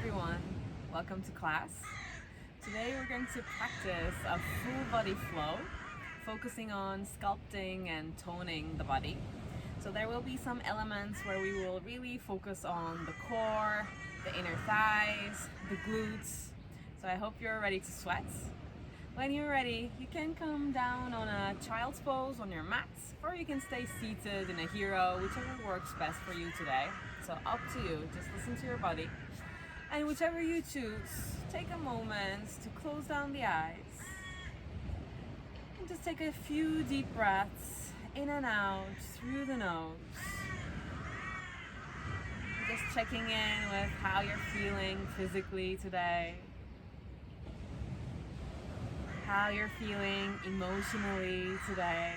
everyone, welcome to class. Today we're going to practice a full body flow, focusing on sculpting and toning the body. So there will be some elements where we will really focus on the core, the inner thighs, the glutes. So I hope you're ready to sweat. When you're ready, you can come down on a child's pose on your mat, or you can stay seated in a hero, whichever works best for you today. So up to you, just listen to your body. And whichever you choose, take a moment to close down the eyes. And just take a few deep breaths in and out through the nose. Just checking in with how you're feeling physically today. How you're feeling emotionally today.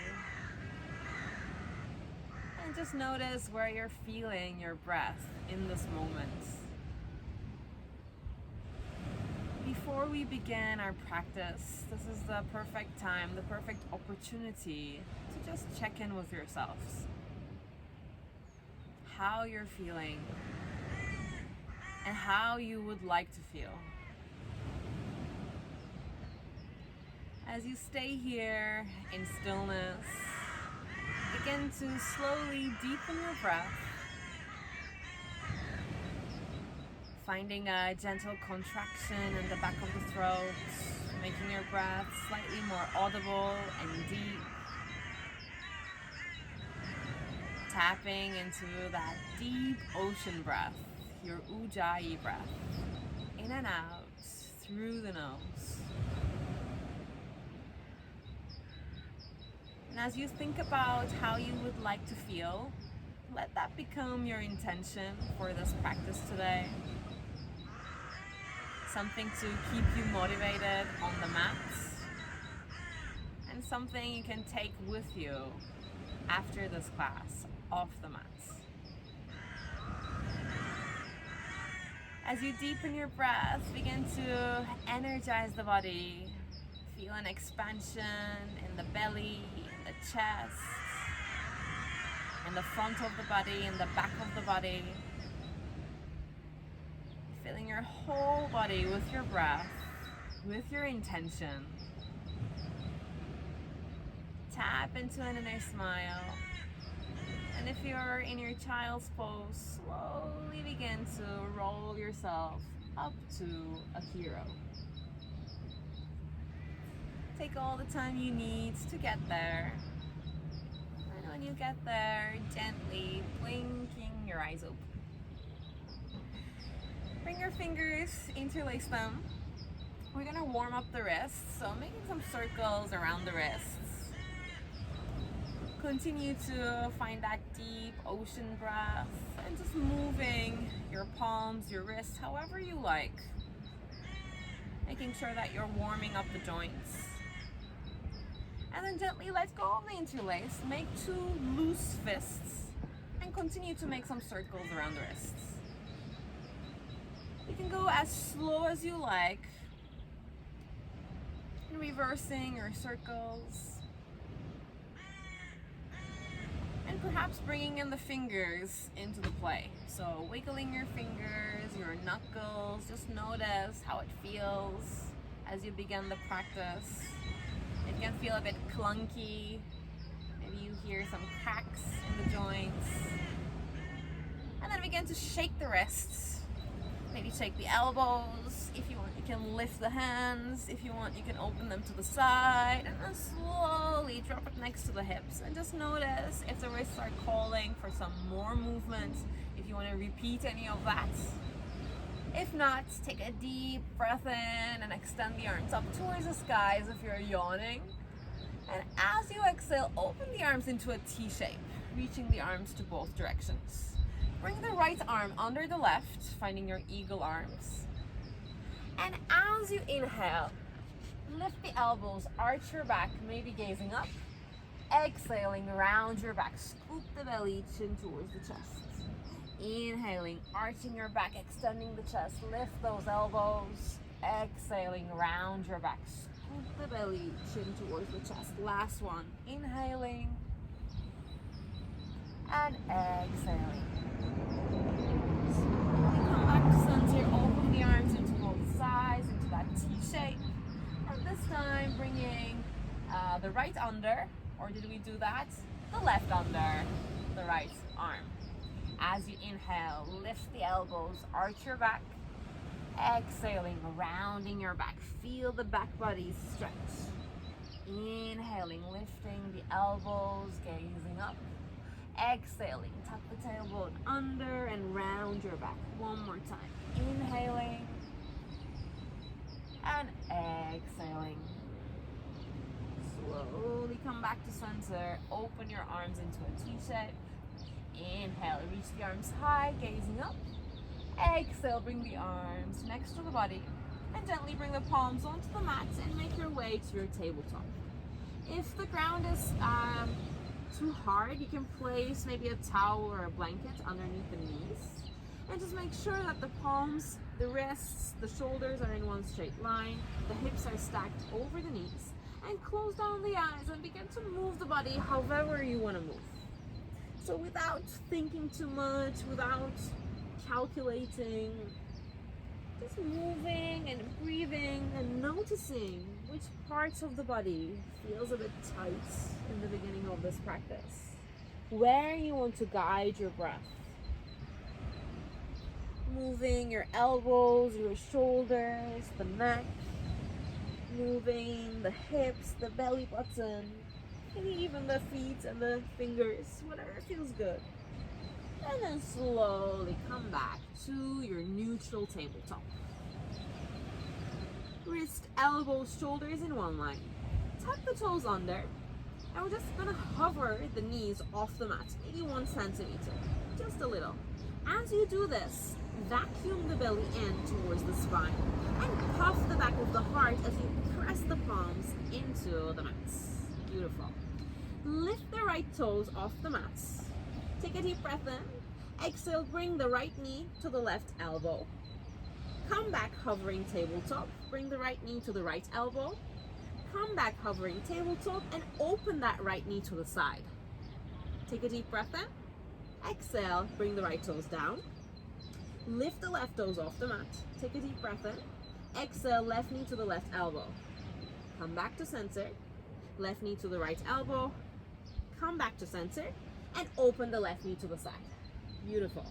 And just notice where you're feeling your breath in this moment. Before we begin our practice, this is the perfect time, the perfect opportunity to just check in with yourselves. How you're feeling and how you would like to feel. As you stay here in stillness, begin to slowly deepen your breath, finding a gentle contraction in the back of the throat, making your breath slightly more audible and deep. Tapping into that deep ocean breath, your ujjayi breath, in and out through the nose. And as you think about how you would like to feel, let that become your intention for this practice today. Something to keep you motivated on the mat, and something you can take with you after this class off the mat. As you deepen your breath, begin to energize the body. Feel an expansion in the belly, in the chest, in the front of the body, in the back of the body. Filling your whole body with your breath, with your intention. Tap into an inner smile. And if you're in your child's pose, slowly begin to roll yourself up to a hero. Take all the time you need to get there. And when you get there, gently blinking your eyes open. Bring your fingers, interlace them. We're gonna warm up the wrists, so making some circles around the wrists. Continue to find that deep ocean breath and just moving your palms, your wrists, however you like. Making sure that you're warming up the joints. And then gently let go of the interlace. Make two loose fists and continue to make some circles around the wrists. You can go as slow as you like, and reversing your circles, and perhaps bringing in the fingers into the play. So wiggling your fingers, your knuckles, just notice how it feels as you begin the practice. It can feel a bit clunky, maybe you hear some cracks in the joints, and then begin to shake the wrists. Maybe shake the elbows. If you want, you can lift the hands. If you want, you can open them to the side. And then slowly drop it next to the hips. And just notice if the wrists are calling for some more movement. If you want to repeat any of that. If not, take a deep breath in and extend the arms up towards the sky as if you're yawning. And as you exhale, open the arms into a T shape, reaching the arms to both directions. Bring the right arm under the left, finding your eagle arms. And as you inhale, lift the elbows, arch your back, maybe gazing up. Exhaling, round your back, scoop the belly, chin towards the chest. Inhaling, arching your back, extending the chest, lift those elbows. Exhaling, round your back, scoop the belly, chin towards the chest. Last one, inhaling and exhaling. Come back to center, open the the right under, or did we do that? The left under the right arm. As you inhale, lift the elbows, arch your back. Exhaling, rounding your back. Feel the back body stretch. Inhaling, lifting the elbows, gazing up. Exhaling, tuck the tailbone under and round your back. One more time. Inhaling and exhaling. Slowly come back to center. Open your arms into a T-shape. Inhale, reach the arms high, gazing up. Exhale, bring the arms next to the body and gently bring the palms onto the mat and make your way to your tabletop. If the ground is too hard, you can place maybe a towel or a blanket underneath the knees and just make sure that the palms, the wrists, the shoulders are in one straight line, the hips are stacked over the knees, and close down the eyes and begin to move the body however you want to move. So without thinking too much, without calculating, just moving and breathing and noticing which parts of the body feels a bit tight in the beginning of this practice, where you want to guide your breath. Moving your elbows, your shoulders, the neck, moving the hips, the belly button, maybe even the feet and the fingers, whatever feels good. And then slowly come back to your neutral tabletop. Wrist, elbows, shoulders in one line. Tuck the toes under. And we're just gonna hover the knees off the mat, maybe 1 centimeter, just a little. As you do this, vacuum the belly in towards the spine and puff the back of the heart as you press the palms into the mats. Beautiful. Lift the right toes off the mats. Take a deep breath in. Exhale, bring the right knee to the left elbow. Come back hovering tabletop. Bring the right knee to the right elbow. Come back hovering tabletop and open that right knee to the side. Take a deep breath in. Exhale, bring the right toes down. Lift the left toes off the mat. Take a deep breath in. Exhale, left knee to the left elbow. Come back to center. Left knee to the right elbow. Come back to center and open the left knee to the side. Beautiful.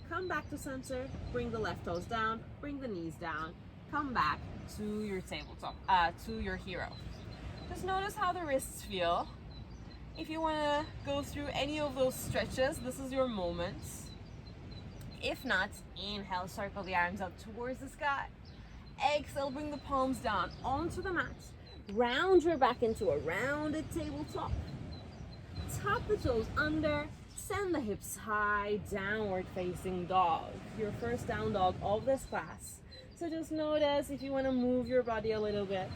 Come back to center, bring the left toes down, bring the knees down, come back to your tabletop, to your hero. Just notice how the wrists feel. If you want to go through any of those stretches, this is your moment. If not, inhale, circle the arms up towards the sky. Exhale, bring the palms down onto the mat. Round your back into a rounded tabletop. Tuck the toes under, send the hips high, downward facing dog. Your first down dog of this class. So just notice if you want to move your body a little bit.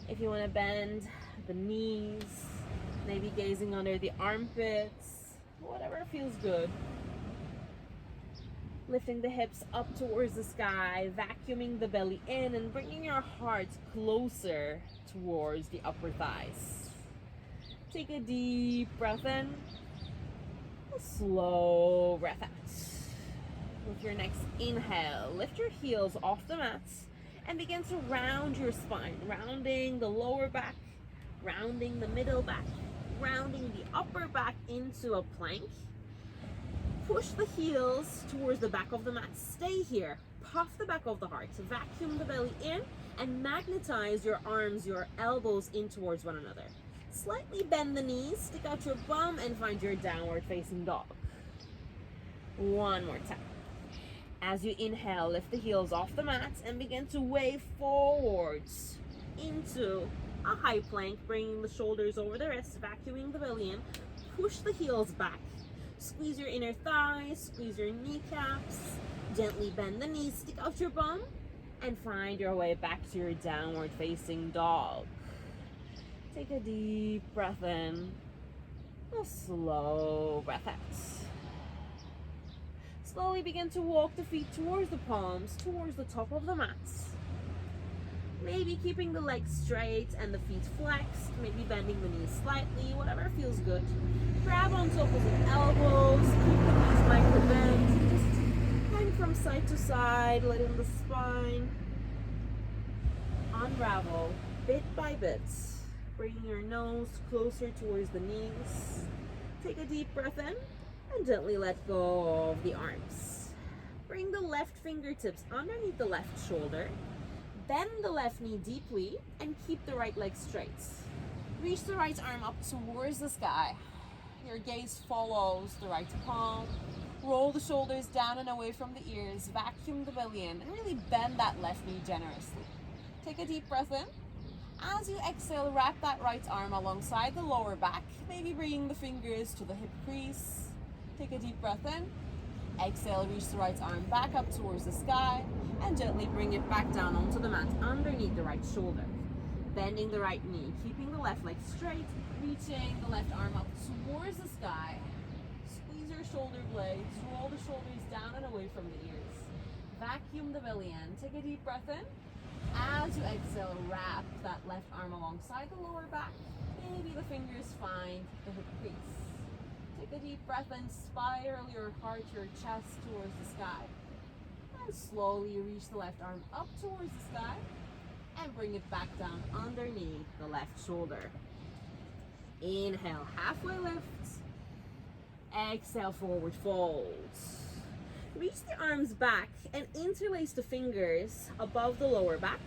If you want to bend the knees, maybe gazing under the armpits, whatever feels good. Lifting the hips up towards the sky, vacuuming the belly in and bringing your heart closer towards the upper thighs. Take a deep breath in, a slow breath out. With your next inhale, lift your heels off the mats and begin to round your spine, rounding the lower back, rounding the middle back, rounding the upper back into a plank. Push the heels towards the back of the mat. Stay here. Puff the back of the heart. Vacuum the belly in and magnetize your arms, your elbows in towards one another. Slightly bend the knees, stick out your bum and find your downward facing dog. One more time. As you inhale, lift the heels off the mat and begin to wave forwards into a high plank, bringing the shoulders over the wrists, vacuuming the belly in. Push the heels back. Squeeze your inner thighs, squeeze your kneecaps, gently bend the knees, stick out your bum, and find your way back to your downward facing dog. Take a deep breath in, a slow breath out. Slowly begin to walk the feet towards the palms, towards the top of the mats. Maybe keeping the legs straight and the feet flexed, maybe bending the knees slightly, whatever feels good. Grab onto opposite elbows, keep the knees lightly bent, just hang from side to side, letting the spine unravel bit by bit. Bringing your nose closer towards the knees. Take a deep breath in and gently let go of the arms. Bring the left fingertips underneath the left shoulder. Bend the left knee deeply and keep the right leg straight. Reach the right arm up towards the sky. Your gaze follows the right palm. Roll the shoulders down and away from the ears. Vacuum the belly in and really bend that left knee generously. Take a deep breath in. As you exhale, wrap that right arm alongside the lower back, maybe bringing the fingers to the hip crease. Take a deep breath in. Exhale, reach the right arm back up towards the sky and gently bring it back down onto the mat underneath the right shoulder. Bending the right knee, keeping the left leg straight, reaching the left arm up towards the sky. Squeeze your shoulder blades, roll the shoulders down and away from the ears. Vacuum the belly in. Take a deep breath in. As you exhale, wrap that left arm alongside the lower back. Maybe the fingers find the hip crease. Take a deep breath and spiral your heart, your chest towards the sky. And slowly reach the left arm up towards the sky and bring it back down underneath the left shoulder. Inhale, halfway lift. Exhale, forward fold. Reach the arms back and interlace the fingers above the lower back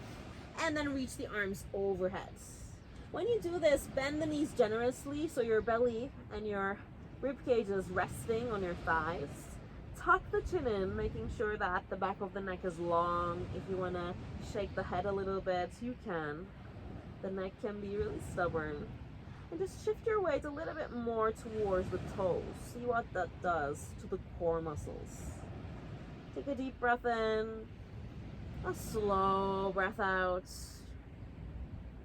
and then reach the arms overhead. When you do this, bend the knees generously so your belly and your rib cage is resting on your thighs. Tuck the chin in, making sure that the back of the neck is long. If you want to shake the head a little bit, you can. The neck can be really stubborn. And just shift your weight a little bit more towards the toes. See what that does to the core muscles. Take a deep breath in, a slow breath out.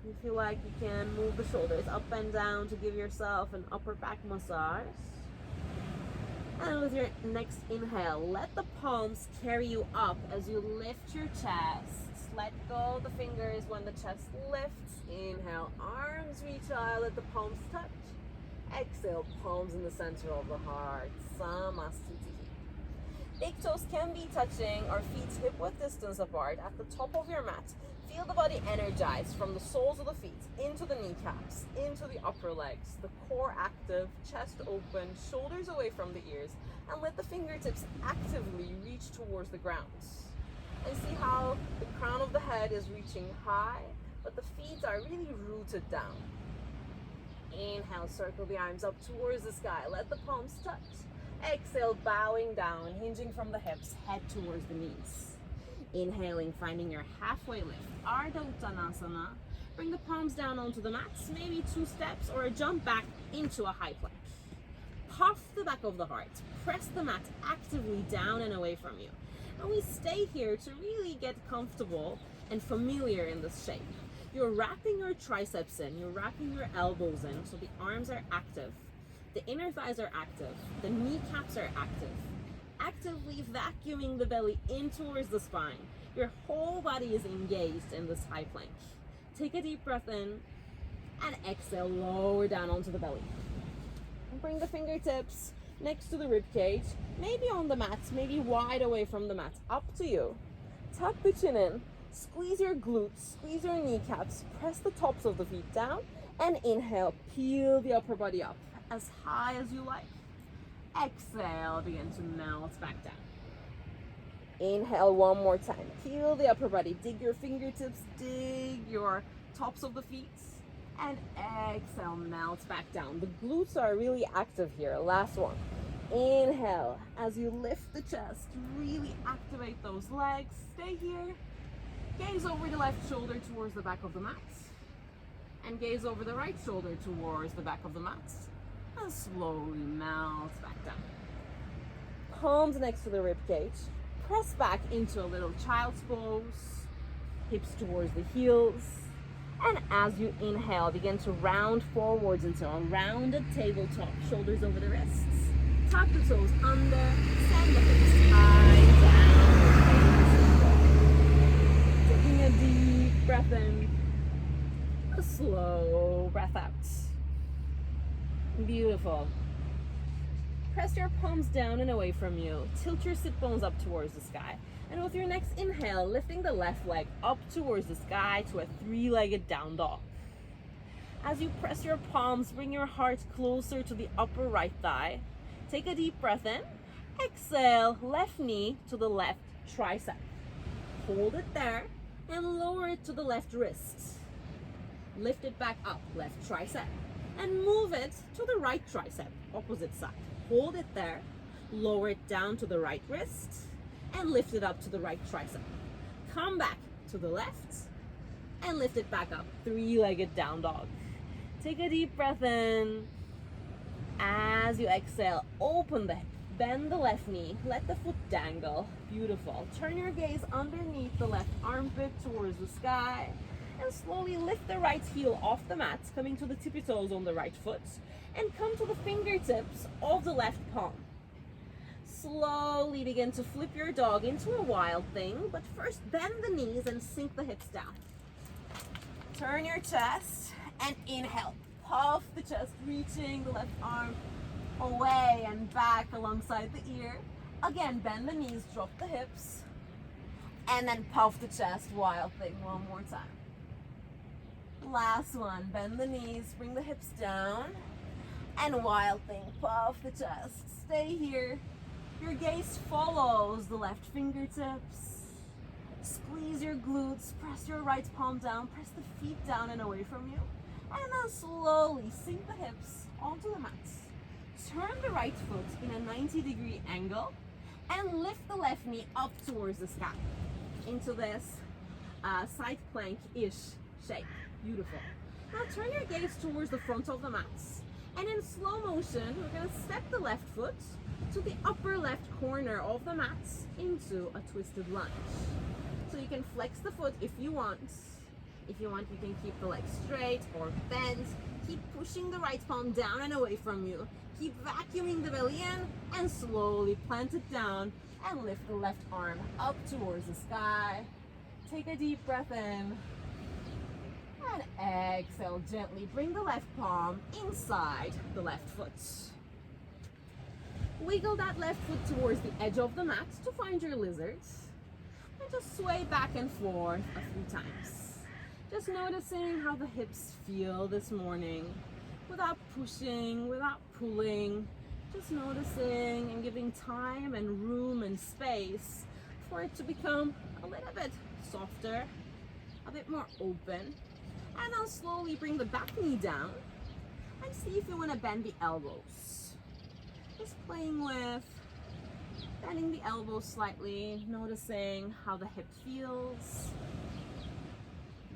You feel like you can move the shoulders up and down to give yourself an upper back massage. And with your next inhale, let the palms carry you up as you lift your chest. Let go of the fingers when the chest lifts. Inhale, arms reach out, let the palms touch. Exhale, palms in the center of the heart. Samasthiti. Big toes can be touching or feet hip-width distance apart at the top of your mat. Feel the body energized from the soles of the feet into the kneecaps, into the upper legs, the core active, chest open, shoulders away from the ears, and let the fingertips actively reach towards the ground. And see how the crown of the head is reaching high, but the feet are really rooted down. Inhale, circle the arms up towards the sky. Let the palms touch. Exhale, bowing down, hinging from the hips, head towards the knees. Inhaling, finding your halfway lift, Ardha Uttanasana. Bring the palms down onto the mats, maybe 2 steps or a jump back into a high plank. Puff the back of the heart, press the mat actively down and away from you. And we stay here to really get comfortable and familiar in this shape. You're wrapping your triceps in, you're wrapping your elbows in, so the arms are active. The inner thighs are active, the kneecaps are active. Actively vacuuming the belly in towards the spine. Your whole body is engaged in this high plank. Take a deep breath in and exhale, lower down onto the belly. And bring the fingertips next to the rib cage, maybe on the mat, maybe wide away from the mat, up to you. Tuck the chin in, squeeze your glutes, squeeze your kneecaps, press the tops of the feet down, and inhale, peel the upper body up as high as you like. Exhale, begin to melt back down. Inhale one more time. Peel the upper body. Dig your fingertips, dig your tops of the feet. And exhale, melt back down. The glutes are really active here. Last one. Inhale. As you lift the chest, really activate those legs. Stay here. Gaze over the left shoulder towards the back of the mat. And gaze over the right shoulder towards the back of the mat. And slowly melt back down. Palms next to the rib cage. Press back into a little child's pose. Hips towards the heels. And as you inhale, begin to round forwards into a rounded tabletop. Shoulders over the wrists. Tuck the toes under. Send the hips high down. Taking a deep breath in. A slow breath out. Beautiful. Press your palms down and away from you. Tilt your sit bones up towards the sky. And with your next inhale, lifting the left leg up towards the sky to a 3-legged down dog. As you press your palms, bring your heart closer to the upper right thigh. Take a deep breath in. Exhale, left knee to the left tricep. Hold it there and lower it to the left wrist. Lift it back up, left tricep, and move it to the right tricep, opposite side. Hold it there, lower it down to the right wrist, and lift it up to the right tricep. Come back to the left, and lift it back up, three-legged down dog. Take a deep breath in. As you exhale, open the hip, bend the left knee, let the foot dangle. Beautiful. Turn your gaze underneath the left armpit towards the sky, and slowly lift the right heel off the mat, coming to the tippy toes on the right foot, and come to the fingertips of the left palm. Slowly begin to flip your dog into a wild thing, but first bend the knees and sink the hips down. Turn your chest and inhale. Puff the chest, reaching the left arm away and back alongside the ear. Again, bend the knees, drop the hips, and then puff the chest, wild thing, one more time. Last one, bend the knees, bring the hips down, and wild thing, puff the chest. Stay here. Your gaze follows the left fingertips. Squeeze your glutes, press your right palm down, press the feet down and away from you. And then slowly sink the hips onto the mat. Turn the right foot in a 90-degree angle and lift the left knee up towards the sky into this side plank-ish shape. Beautiful. Now turn your gaze towards the front of the mat, and in slow motion we're going to step the left foot to the upper left corner of the mat into a twisted lunge. So you can flex the foot if you want. If you want, you can keep the legs straight or bent. Keep pushing the right palm down and away from you. Keep vacuuming the belly in and slowly plant it down and lift the left arm up towards the sky. Take a deep breath in. And exhale, gently bring the left palm inside the left foot. Wiggle that left foot towards the edge of the mat to find your lizard. And just sway back and forth a few times. Just noticing how the hips feel this morning. Without pushing, without pulling. Just noticing and giving time and room and space for it to become a little bit softer, a bit more open. And then slowly bring the back knee down and see if you want to bend the elbows. Just playing with bending the elbows slightly, noticing how the hip feels.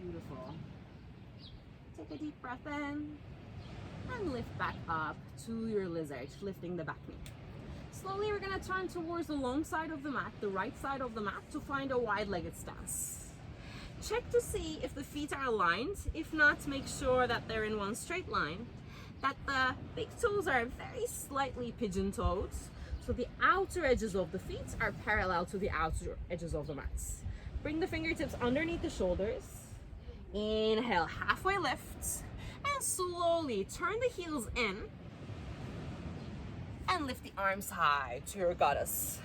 Beautiful. Take a deep breath in and lift back up to your lizard, lifting the back knee. Slowly we're going to turn towards the long side of the mat, the right side of the mat, to find a wide-legged stance. Check to see if the feet are aligned. If not, make sure that they're in one straight line, that the big toes are very slightly pigeon-toed, so the outer edges of the feet are parallel to the outer edges of the mats. Bring the fingertips underneath the shoulders. Inhale, halfway lift, and slowly turn the heels in and lift the arms high to your goddess.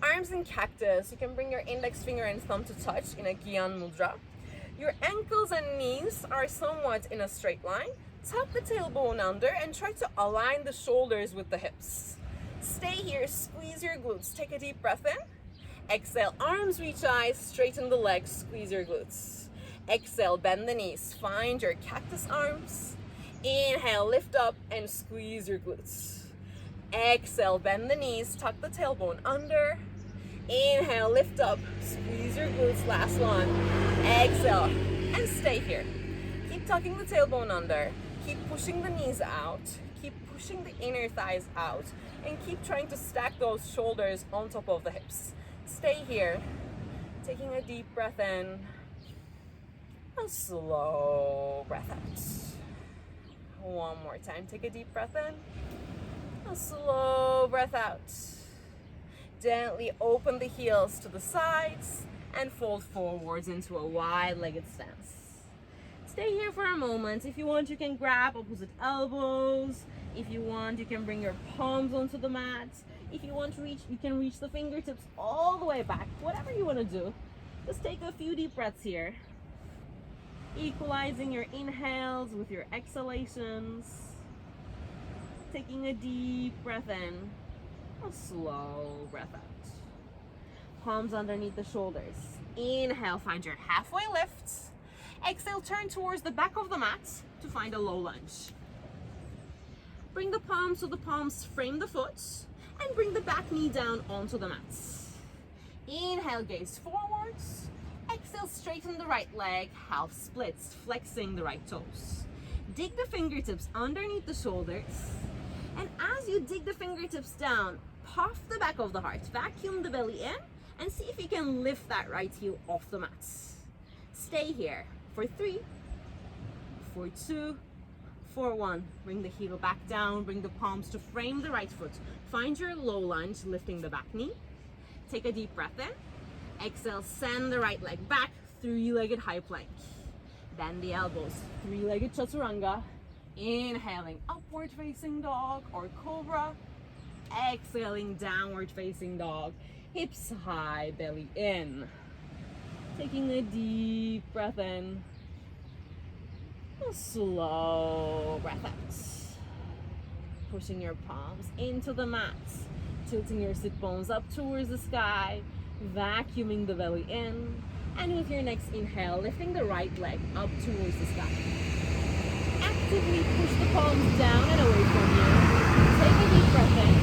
Arms in cactus. You can bring your index finger and thumb to touch in a Gyan Mudra. Your ankles and knees are somewhat in a straight line. Tuck the tailbone under and try to align the shoulders with the hips. Stay here, squeeze your glutes. Take a deep breath in. Exhale, arms reach eyes, straighten the legs, squeeze your glutes. Exhale, bend the knees, find your cactus arms. Inhale, lift up and squeeze your glutes. Exhale, bend the knees, tuck the tailbone under. Inhale, lift up, squeeze your glutes, last one. Exhale, and stay here. Keep tucking the tailbone under, keep pushing the knees out, keep pushing the inner thighs out, and keep trying to stack those shoulders on top of the hips. Stay here, taking a deep breath in, a slow breath out. One more time, take a deep breath in, a slow breath out. Gently open the heels to the sides and fold forwards into a wide-legged stance. Stay here for a moment. If you want, you can grab opposite elbows. If you want, you can bring your palms onto the mat. If you want to reach, you can reach the fingertips all the way back. Whatever you want to do. Just take a few deep breaths here. Equalizing your inhales with your exhalations. Taking a deep breath in, a slow breath out. Palms underneath the shoulders. Inhale, find your halfway lift. Exhale, turn towards the back of the mat to find a low lunge. Bring the palms so the palms frame the foot and bring the back knee down onto the mat. Inhale, gaze forwards. Exhale, straighten the right leg, half splits, flexing the right toes. Dig the fingertips underneath the shoulders. And as you dig the fingertips down, puff the back of the heart, vacuum the belly in, and see if you can lift that right heel off the mat. Stay here for 3, for 2, for 1. Bring the heel back down, bring the palms to frame the right foot. Find your low lunge, lifting the back knee. Take a deep breath in. Exhale, send the right leg back, 3-legged high plank. Bend the elbows, 3-legged chaturanga. Inhaling, upward facing dog or cobra. Exhaling, downward facing dog. Hips high, belly in. Taking a deep breath in. A slow breath out. Pushing your palms into the mat. Tilting your sit bones up towards the sky. Vacuuming the belly in. And with your next inhale, lifting the right leg up towards the sky. Actively push the palms down and away from you. Take a deep breath in.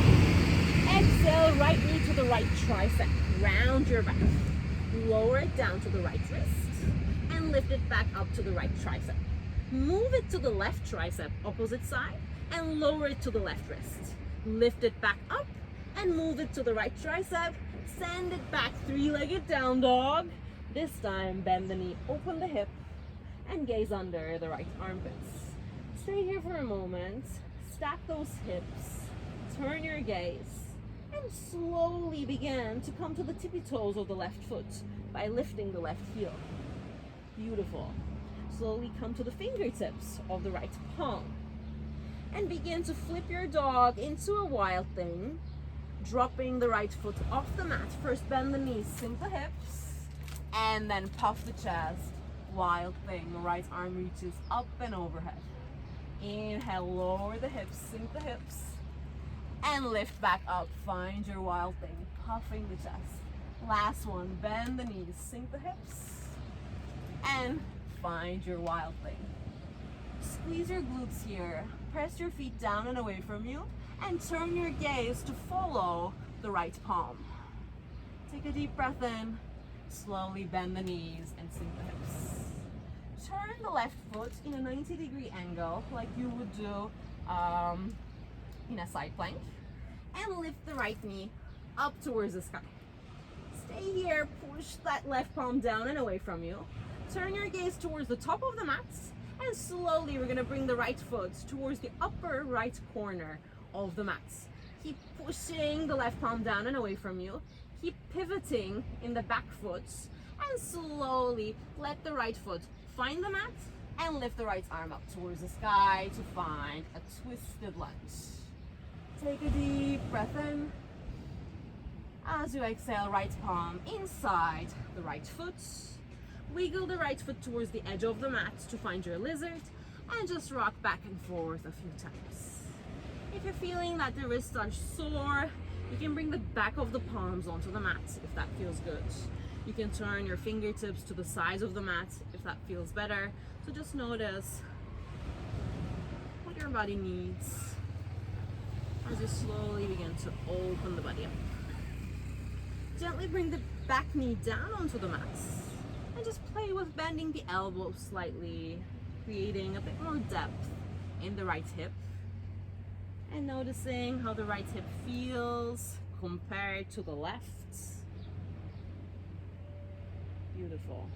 Exhale, right knee to the right tricep. Round your back. Lower it down to the right wrist. And lift it back up to the right tricep. Move it to the left tricep, opposite side. And lower it to the left wrist. Lift it back up. And move it to the right tricep. Send it back, 3-legged down dog. This time, bend the knee, open the hip. And gaze under the right armpits. Stay here for a moment, stack those hips, turn your gaze, and slowly begin to come to the tippy toes of the left foot by lifting the left heel. Beautiful. Slowly come to the fingertips of the right palm and begin to flip your dog into a wild thing, dropping the right foot off the mat. First bend the knees, sink the hips, and then puff the chest. Wild thing, right arm reaches up and overhead. Inhale, lower the hips, sink the hips, and lift back up. Find your wild thing, puffing the chest. Last one, bend the knees, sink the hips, and find your wild thing. Squeeze your glutes here, press your feet down and away from you, and turn your gaze to follow the right palm. Take a deep breath in, slowly bend the knees and sink the hips. Turn the left foot in a 90-degree angle like you would do in a side plank, and lift the right knee up towards the sky. Stay here, push that left palm down and away from you. Turn your gaze towards the top of the mat, and slowly we're going to bring the right foot towards the upper right corner of the mat. Keep pushing the left palm down and away from you. Keep pivoting in the back foot, and slowly let the right foot find the mat and lift the right arm up towards the sky to find a twisted lunge. Take a deep breath in. As you exhale, right palm inside the right foot. Wiggle the right foot towards the edge of the mat to find your lizard, and just rock back and forth a few times. If you're feeling that the wrists are sore, you can bring the back of the palms onto the mat if that feels good. You can turn your fingertips to the sides of the mat if that feels better. So just notice what your body needs as you slowly begin to open the body up. Gently bring the back knee down onto the mat and just play with bending the elbow slightly, creating a bit more depth in the right hip, and noticing how the right hip feels compared to the left. Beautiful.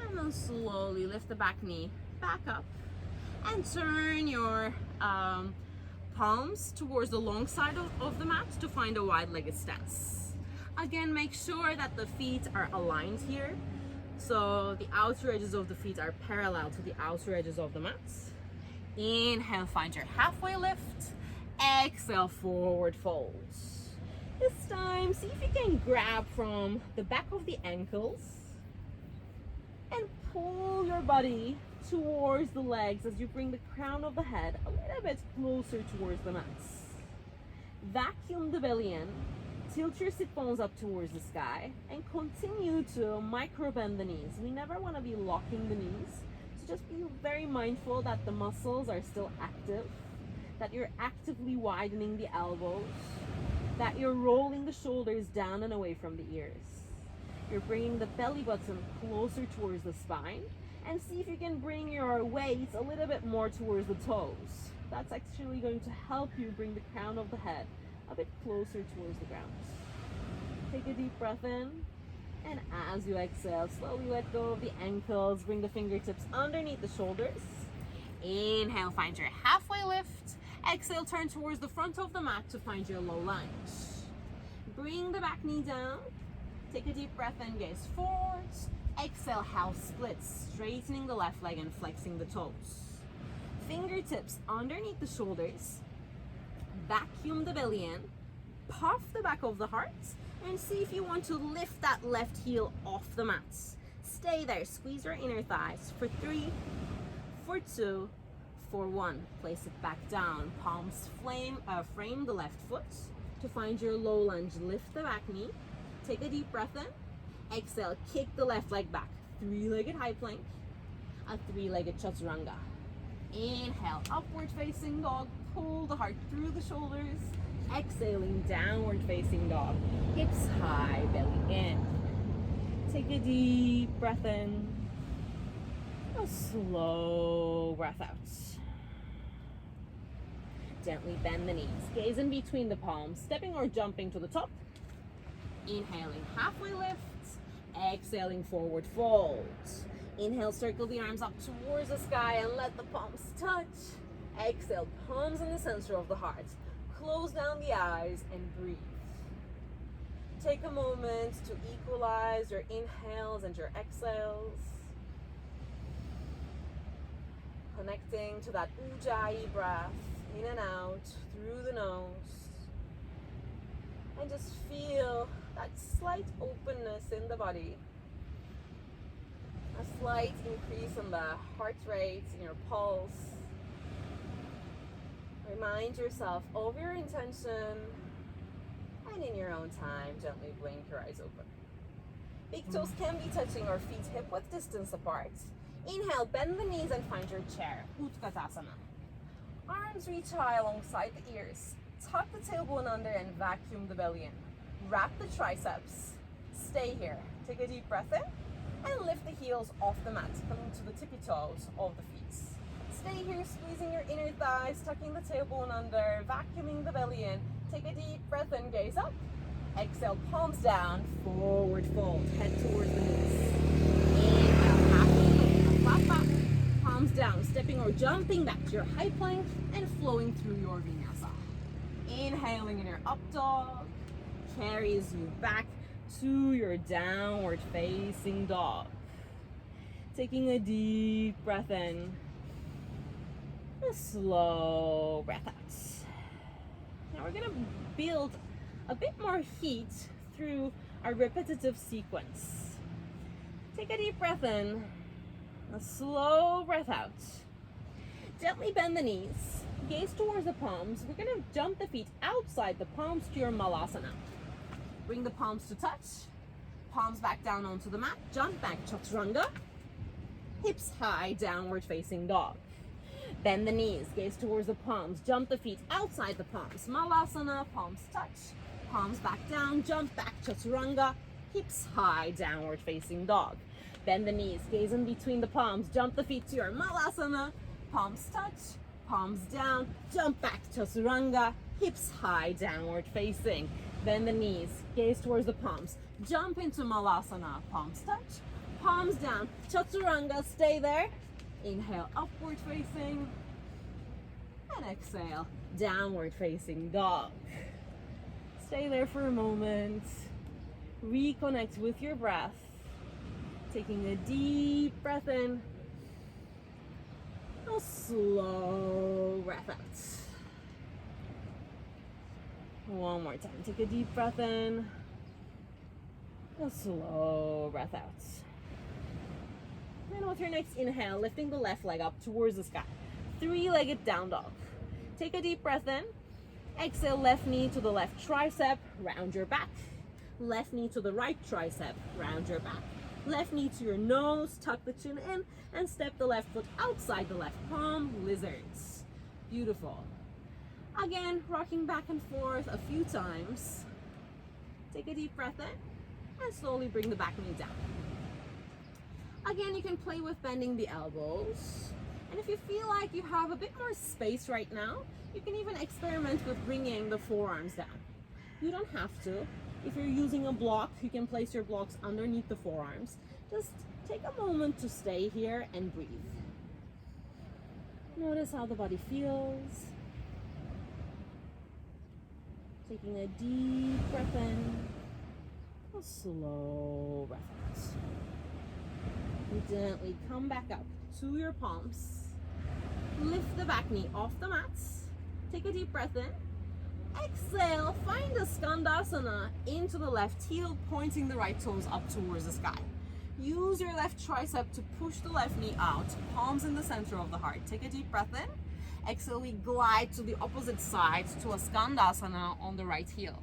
And then slowly lift the back knee back up and turn your palms towards the long side of the mat to find a wide-legged stance. Again, make sure that the feet are aligned here. So the outer edges of the feet are parallel to the outer edges of the mat. Inhale, find your halfway lift. Exhale, forward fold. This time, see if you can grab from the back of the ankles And pull your body towards the legs as you bring the crown of the head a little bit closer towards the mats. Vacuum the belly in, tilt your sit bones up towards the sky, and continue to micro bend the knees. We never want to be locking the knees, so just be very mindful that the muscles are still active, that you're actively widening the elbows, that you're rolling the shoulders down and away from the ears. You're bringing the belly button closer towards the spine, and see if you can bring your weight a little bit more towards the toes. That's actually going to help you bring the crown of the head a bit closer towards the ground. Take a deep breath in, and as you exhale, slowly let go of the ankles, bring the fingertips underneath the shoulders. Inhale, find your halfway lift. Exhale, turn towards the front of the mat to find your low lunge. Bring the back knee down. Take a deep breath in, gaze forwards. Exhale, half splits, straightening the left leg and flexing the toes. Fingertips underneath the shoulders. Vacuum the belly in. Puff the back of the heart. And see if you want to lift that left heel off the mat. Stay there, squeeze your inner thighs for 3, for 2, for 1. Place it back down. Palms frame the left foot. To find your low lunge, lift the back knee. Take a deep breath in. Exhale, kick the left leg back. 3-legged high plank. A 3-legged chaturanga. Inhale, upward facing dog. Pull the heart through the shoulders. Exhaling, downward facing dog. Hips high, belly in. Take a deep breath in. A slow breath out. Gently bend the knees. Gaze in between the palms, stepping or jumping to the top. Inhaling, halfway lift. Exhaling, forward fold. Inhale, circle the arms up towards the sky and let the palms touch. Exhale, palms in the center of the heart. Close down the eyes and breathe. Take a moment to equalize your inhales and your exhales. Connecting to that ujjayi breath, in and out, through the nose. And just feel that slight openness in the body. A slight increase in the heart rate, in your pulse. Remind yourself of your intention, and in your own time, gently blink your eyes open. Big toes can be touching or feet hip-width distance apart. Inhale, bend the knees and find your chair, Utkatasana. Arms reach high alongside the ears. Tuck the tailbone under and vacuum the belly in. Wrap the triceps. Stay here. Take a deep breath in and lift the heels off the mat, coming to the tippy toes of the feet. Stay here, squeezing your inner thighs, tucking the tailbone under, vacuuming the belly in. Take a deep breath in, gaze up. Exhale, palms down, forward fold, head towards the knees. Inhale, halfway, flat back, palms down, stepping or jumping back to your high plank and flowing through your vinyasa. Inhaling in your up dog, carries you back to your downward facing dog. Taking a deep breath in, a slow breath out. Now we're gonna build a bit more heat through our repetitive sequence. Take a deep breath in, a slow breath out. Gently bend the knees, gaze towards the palms. We're gonna jump the feet outside the palms to your malasana. Bring the palms to touch, palms back down onto the mat, jump back, chaturanga. Hips high, downward facing dog. Bend the knees, gaze towards the palms, jump the feet outside the palms. Malasana, palms touch, palms back down, jump back, chaturanga. Hips high, downward facing dog. Bend the knees, gaze in between the palms, jump the feet to your malasana. Palms touch, palms down, jump back, chaturanga. Hips high, downward facing. Bend the knees, gaze towards the palms, jump into malasana. Palms touch, palms down, chaturanga, stay there. Inhale, upward facing, and exhale, downward facing dog. Stay there for a moment. Reconnect with your breath. Taking a deep breath in, a slow breath out. One more time. Take a deep breath in, a slow breath out. Then with your next inhale, lifting the left leg up towards the sky. Three-legged down dog. Take a deep breath in. Exhale, left knee to the left tricep, round your back. Left knee to the right tricep, round your back. Left knee to your nose, tuck the chin in, and step the left foot outside the left palm, lizards. Beautiful. Again, rocking back and forth a few times. Take a deep breath in, and slowly bring the back knee down. Again, you can play with bending the elbows. And if you feel like you have a bit more space right now, you can even experiment with bringing the forearms down. You don't have to. If you're using a block, you can place your blocks underneath the forearms. Just take a moment to stay here and breathe. Notice how the body feels. Taking a deep breath in, a slow breath out. And gently come back up to your palms. Lift the back knee off the mats. Take a deep breath in. Exhale, find a Skandasana into the left heel, pointing the right toes up towards the sky. Use your left tricep to push the left knee out, palms in the center of the heart. Take a deep breath in. Exhale, we glide to the opposite side to a Skandasana on the right heel.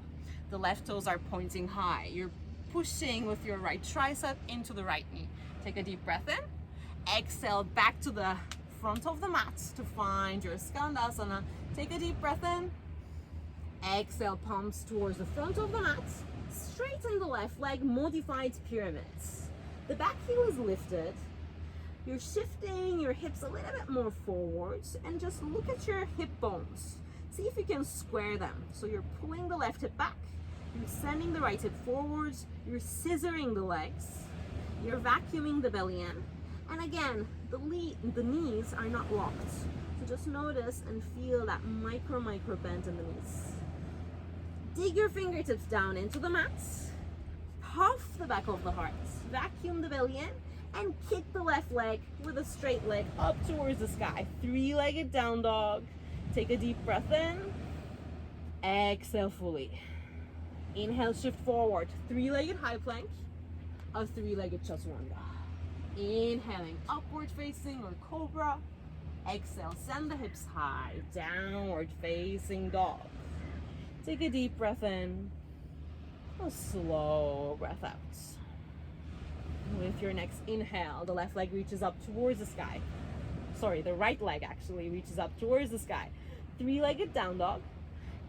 The left toes are pointing high. You're pushing with your right tricep into the right knee. Take a deep breath in. Exhale, back to the front of the mat to find your Skandasana. Take a deep breath in. Exhale, palms towards the front of the mat. Straighten the left leg, modified pyramids. The back heel is lifted. You're shifting your hips a little bit more forwards and just look at your hip bones. See if you can square them. So you're pulling the left hip back. You're sending the right hip forwards. You're scissoring the legs. You're vacuuming the belly in. And again, the knees are not locked. So just notice and feel that micro bend in the knees. Dig your fingertips down into the mats. Puff the back of the heart. Vacuum the belly in and kick the left leg with a straight leg up towards the sky. Three-legged down dog. Take a deep breath in. Exhale fully. Inhale, shift forward. Three-legged high plank. A three-legged chaturanga. Inhaling, upward facing or cobra. Exhale, send the hips high. Downward facing dog. Take a deep breath in, a slow breath out. With your next inhale, the left leg reaches up towards the sky. Sorry, the right leg actually reaches up towards the sky. Three-legged down dog.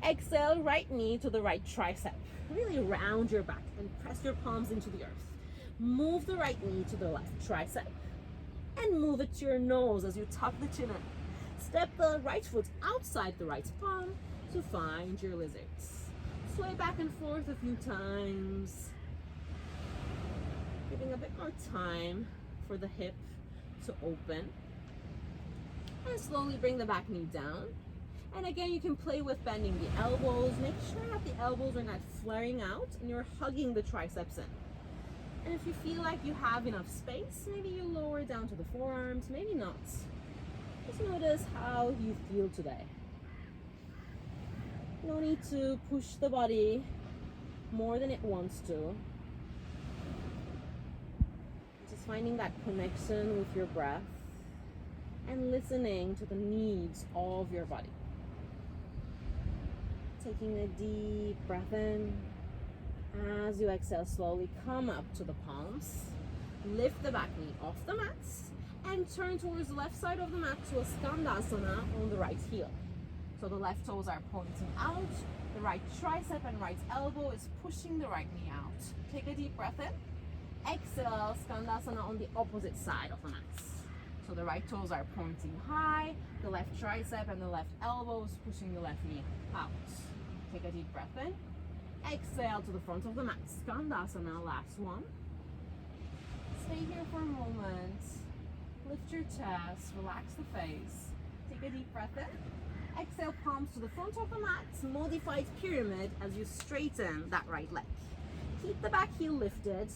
Exhale, right knee to the right tricep. Really round your back and press your palms into the earth. Move the right knee to the left tricep and move it to your nose as you tuck the chin in. Step the right foot outside the right palm to find your lizards. Sway back and forth a few times. Giving a bit more time for the hip to open. And slowly bring the back knee down. And again, you can play with bending the elbows. Make sure that the elbows are not flaring out and you're hugging the triceps in. And if you feel like you have enough space, maybe you lower down to the forearms, maybe not. Just notice how you feel today. No need to push the body more than it wants to. Just finding that connection with your breath and listening to the needs of your body. Taking a deep breath in. As you exhale, slowly come up to the palms. Lift the back knee off the mats and turn towards the left side of the mat to a Skandasana on the right heel. So the left toes are pointing out, the right tricep and right elbow is pushing the right knee out. Take a deep breath in. Exhale, Skandasana on the opposite side of the mats. So the right toes are pointing high, the left tricep and the left elbow is pushing the left knee out. Take a deep breath in. Exhale to the front of the mat. Skandasana, last one. Stay here for a moment. Lift your chest, relax the face. Take a deep breath in. Exhale, palms to the front of the mat. Modified pyramid as you straighten that right leg. Keep the back heel lifted.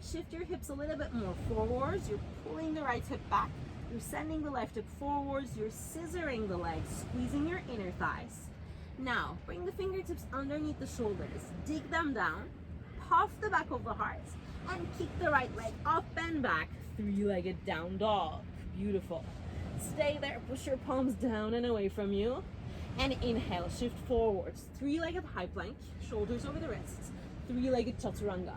Shift your hips a little bit more forwards. You're pulling the right hip back. You're sending the left hip forwards. You're scissoring the legs, squeezing your inner thighs. Now, bring the fingertips underneath the shoulders. Dig them down. Puff the back of the heart. And kick the right leg up and back, three-legged down dog. Beautiful. Stay there, push your palms down and away from you. And inhale, shift forwards, three-legged high plank, shoulders over the wrists, three-legged chaturanga.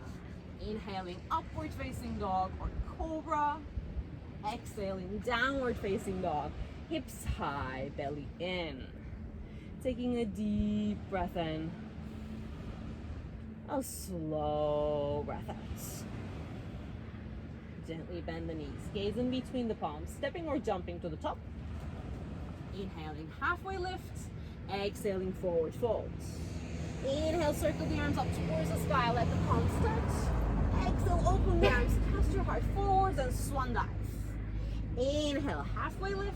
Inhaling, upward facing dog or cobra. Exhaling, downward facing dog, hips high, belly in. Taking a deep breath in. A slow breath out. Gently bend the knees, gaze in between the palms, stepping or jumping to the top. Inhaling, halfway lift. Exhaling, forward fold. Inhale, circle the arms up towards the sky, let the palms touch. Exhale, open the arms, cast your heart forwards and swan dive. Inhale, halfway lift.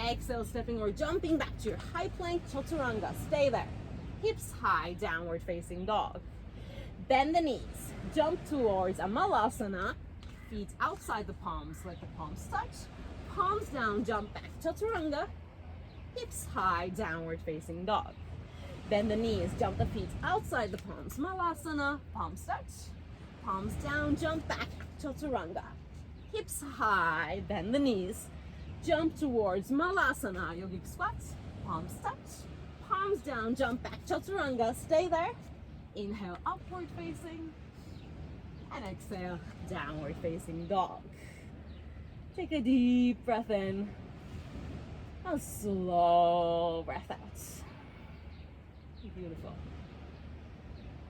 Exhale, stepping or jumping back to your high plank, chaturanga. Stay there. Hips high, downward facing dog. Bend the knees, jump towards a malasana. Feet outside the palms, let the palms touch. Palms down, jump back, chaturanga. Hips high, downward facing dog. Bend the knees, jump the feet outside the palms, malasana. Palms touch. Palms down, jump back, chaturanga. Hips high, bend the knees. Jump towards malasana, yogic squats. Palms touch. Palms down, jump back, chaturanga. Stay there. Inhale, upward facing. And exhale, downward facing dog. Take a deep breath in. A slow breath out. Beautiful.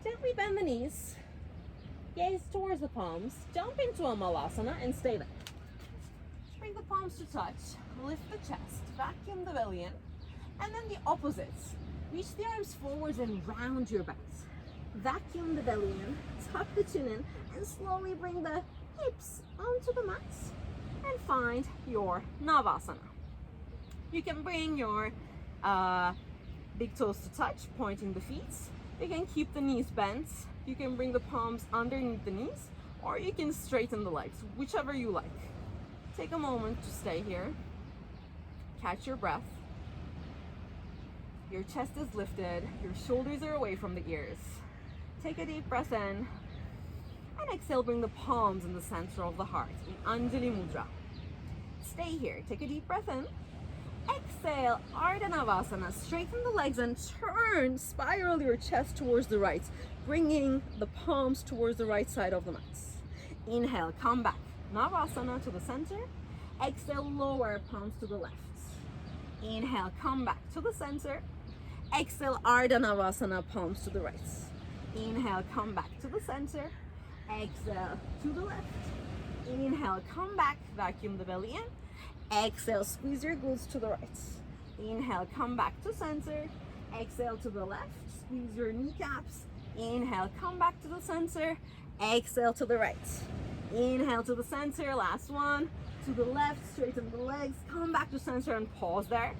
Gently bend the knees. Gaze towards the palms. Jump into a malasana and stay there. Bring the palms to touch. Lift the chest. Vacuum the belly in. And then the opposites. Reach the arms forwards and round your back. Vacuum the belly in. Tuck the chin in. And slowly bring the hips onto the mat. And find your navasana. You can bring your big toes to touch, pointing the feet. You can keep the knees bent. You can bring the palms underneath the knees, or you can straighten the legs, whichever you like. Take a moment to stay here. Catch your breath. Your chest is lifted. Your shoulders are away from the ears. Take a deep breath in. And exhale, bring the palms in the center of the heart in Anjali Mudra. Stay here. Take a deep breath in. Exhale, Ardha Navasana. Straighten the legs and turn, spiral your chest towards the right, bringing the palms towards the right side of the mat. Inhale, come back. Navasana to the center. Exhale, lower palms to the left. Inhale, come back to the center. Exhale, Ardha Navasana, palms to the right. Inhale, come back to the center. Exhale, to the left. Inhale, come back, vacuum the belly in. Exhale, squeeze your glutes to the right. Inhale, come back to center. Exhale to the left, squeeze your kneecaps. Inhale, come back to the center. Exhale to the right. Inhale to the center, last one. To the left, straighten the legs, come back to center and pause there.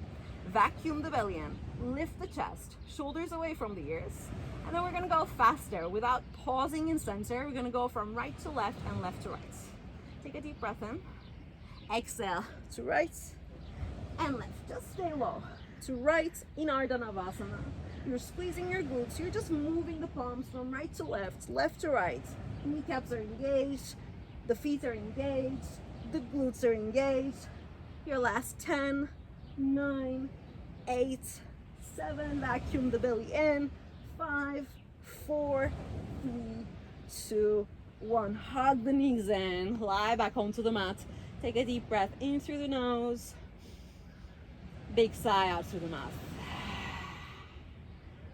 Vacuum the belly in, lift the chest, shoulders away from the ears. And then we're gonna go faster without pausing in center. We're gonna go from right to left and left to right. Take a deep breath in. Exhale to right and left. Just stay low. To right in Ardha Navasana. You're squeezing your glutes. You're just moving the palms from right to left to right. Kneecaps are engaged. The feet are engaged. The glutes are engaged. Your last 10, 9, 8, 7. Vacuum the belly in. 5, 4, 3, 2, 1. Hug the knees in. Lie back onto the mat. Take a deep breath in through the nose. Big sigh out through the mouth.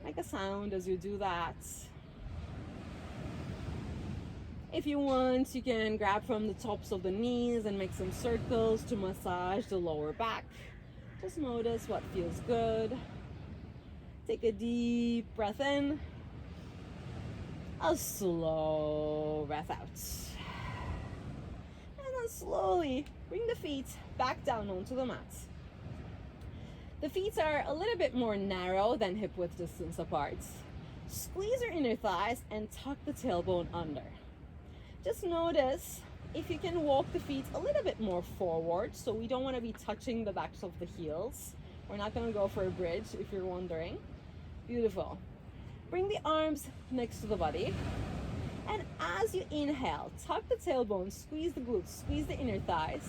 Make a sound as you do that. If you want, you can grab from the tops of the knees and make some circles to massage the lower back. Just notice what feels good. Take a deep breath in. A slow breath out. And then slowly bring the feet back down onto the mat. The feet are a little bit more narrow than hip width distance apart. Squeeze your inner thighs and tuck the tailbone under. Just notice if you can walk the feet a little bit more forward, so we don't want to be touching the backs of the heels. We're not going to go for a bridge if you're wondering. Beautiful. Bring the arms next to the body. And as you inhale, tuck the tailbone, squeeze the glutes, squeeze the inner thighs.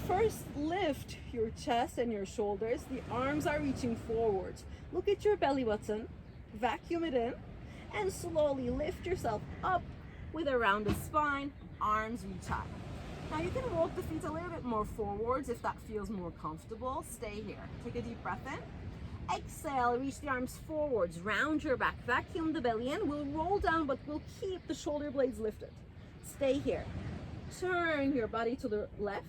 First, lift your chest and your shoulders. The arms are reaching forwards. Look at your belly button, vacuum it in, and slowly lift yourself up with a rounded spine, arms reach high. Now you can walk the feet a little bit more forwards if that feels more comfortable. Stay here. Take a deep breath in. Exhale, reach the arms forwards, round your back, vacuum the belly in. We'll roll down, but we'll keep the shoulder blades lifted. Stay here. Turn your body to the left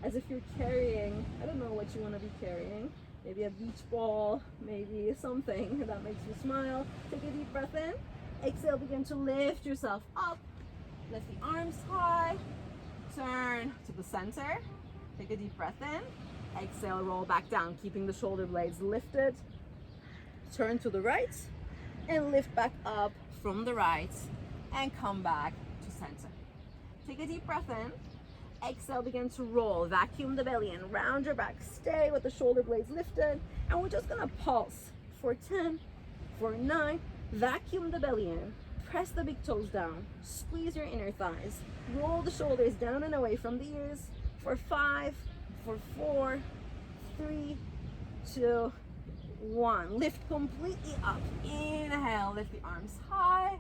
as if you're carrying, I don't know what you want to be carrying. Maybe a beach ball, maybe something that makes you smile. Take a deep breath in. Exhale, begin to lift yourself up. Lift the arms high. Turn to the center. Take a deep breath in. Exhale, roll back down, keeping the shoulder blades lifted. Turn to the right and lift back up from the right and come back to center. Take a deep breath in. Exhale, begin to roll. Vacuum the belly in, round your back. Stay with the shoulder blades lifted. And we're just gonna pulse for 10, for 9. Vacuum the belly in. Press the big toes down. Squeeze your inner thighs. Roll the shoulders down and away from the ears. For 5, for 4, 3, 2, 1. Lift completely up. Inhale, lift the arms high.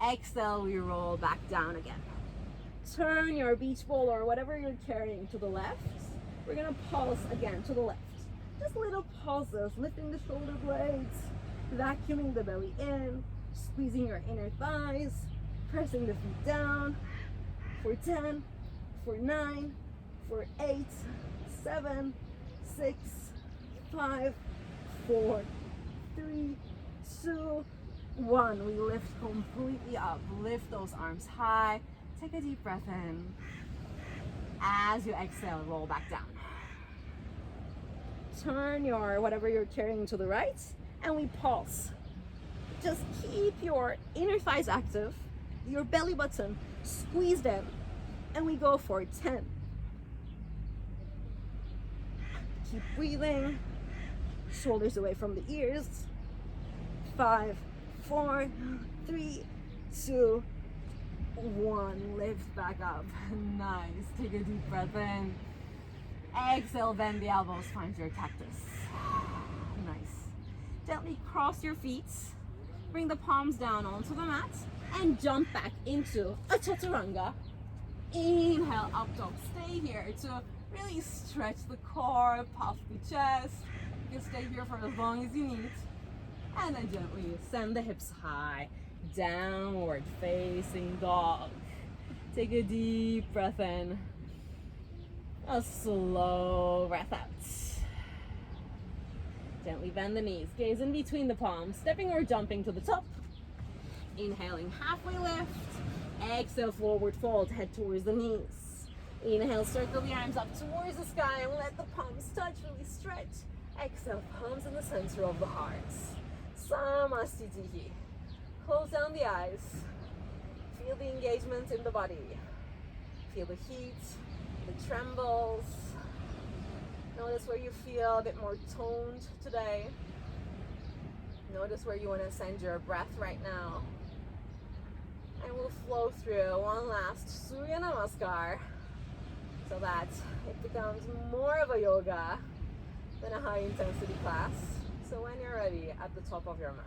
Exhale, we roll back down again. Turn your beach ball or whatever you're carrying to the left. We're gonna pulse again to the left. Just little pulses, lifting the shoulder blades, vacuuming the belly in, squeezing your inner thighs, pressing the feet down. For 10, for 9, for 8, 7, 6, 5, 4, 3, 2, 1. We lift completely up. Lift those arms high. Take a deep breath in. As you exhale, roll back down. Turn your whatever you're carrying to the right, and we pulse. Just keep your inner thighs active, your belly button squeezed in, and we go for 10. Keep breathing. Shoulders away from the ears. 5, 4, 3, 2, 1. Lift back up. Nice. Take a deep breath in. Exhale, bend the elbows, find your cactus. Nice. Gently cross your feet. Bring the palms down onto the mat and jump back into a chaturanga. Inhale, up dog. Stay here to really stretch the core, puff the chest. You can stay here for as long as you need. And then gently send the hips high. Downward facing dog. Take a deep breath in. A slow breath out. Gently bend the knees. Gaze in between the palms. Stepping or jumping to the top. Inhaling, halfway lift. Exhale, forward fold. Head towards the knees. Inhale, circle the arms up towards the sky and let the palms touch. Really stretch. Exhale, palms in the center of the heart. Samastitihi. Close down the eyes. Feel the engagement in the body. Feel the heat, the trembles. Notice where you feel a bit more toned today. Notice where you want to send your breath right now. And we'll flow through one last Surya Namaskar so that it becomes more of a yoga than a high intensity class. So when you're ready, at the top of your mat.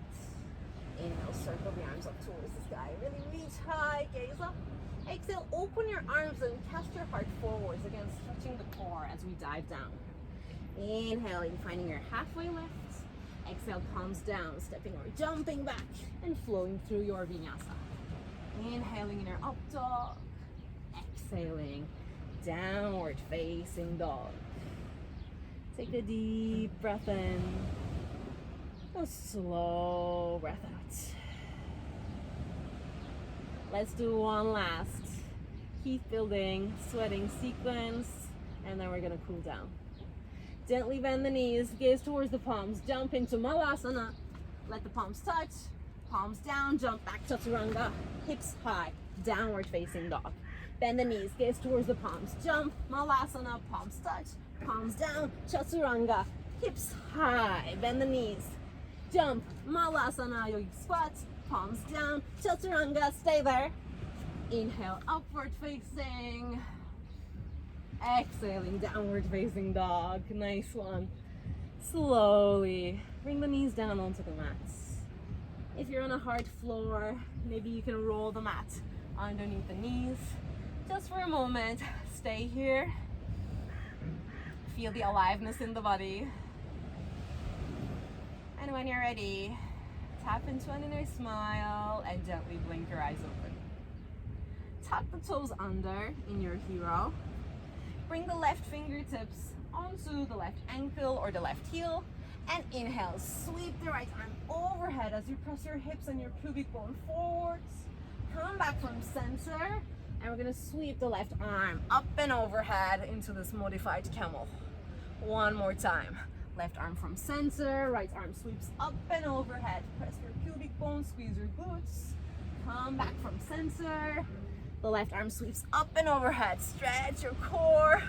Inhale, circle the arms up towards the sky. Really reach high, gaze up. Exhale, open your arms and cast your heart forwards, again stretching the core as we dive down. Inhaling, finding your halfway lift. Exhale, palms down, stepping or jumping back and flowing through your vinyasa. Inhaling in your up dog. Exhaling, downward facing dog. Take a deep breath in. A slow breath out. Let's do one last heat building, sweating sequence, and then we're gonna cool down. Gently bend the knees, gaze towards the palms, jump into Malasana. Let the palms touch, palms down, jump back chaturanga, hips high, downward facing dog. Bend the knees, gaze towards the palms, jump, Malasana, palms touch, palms down, chaturanga, hips high, bend the knees. Jump, Malasana, yogic squat, palms down, chaturanga, stay there. inhale, upward facing. Exhaling, downward facing dog. Nice one. Slowly bring the knees down onto the mats. If you're on a hard floor, maybe you can roll the mat underneath the knees. Just for a moment, stay here. Feel the aliveness in the body. And when you're ready, tap into an inner smile and gently blink your eyes open. Tuck the toes under in your hero. Bring the left fingertips onto the left ankle or the left heel. And inhale, sweep the right arm overhead as you press your hips and your pubic bone forwards. Come back from center. And we're gonna sweep the left arm up and overhead into this modified camel. One more time. Left arm from center, right arm sweeps up and overhead. Press your pubic bone, squeeze your glutes. Come back from center. The left arm sweeps up and overhead. Stretch your core.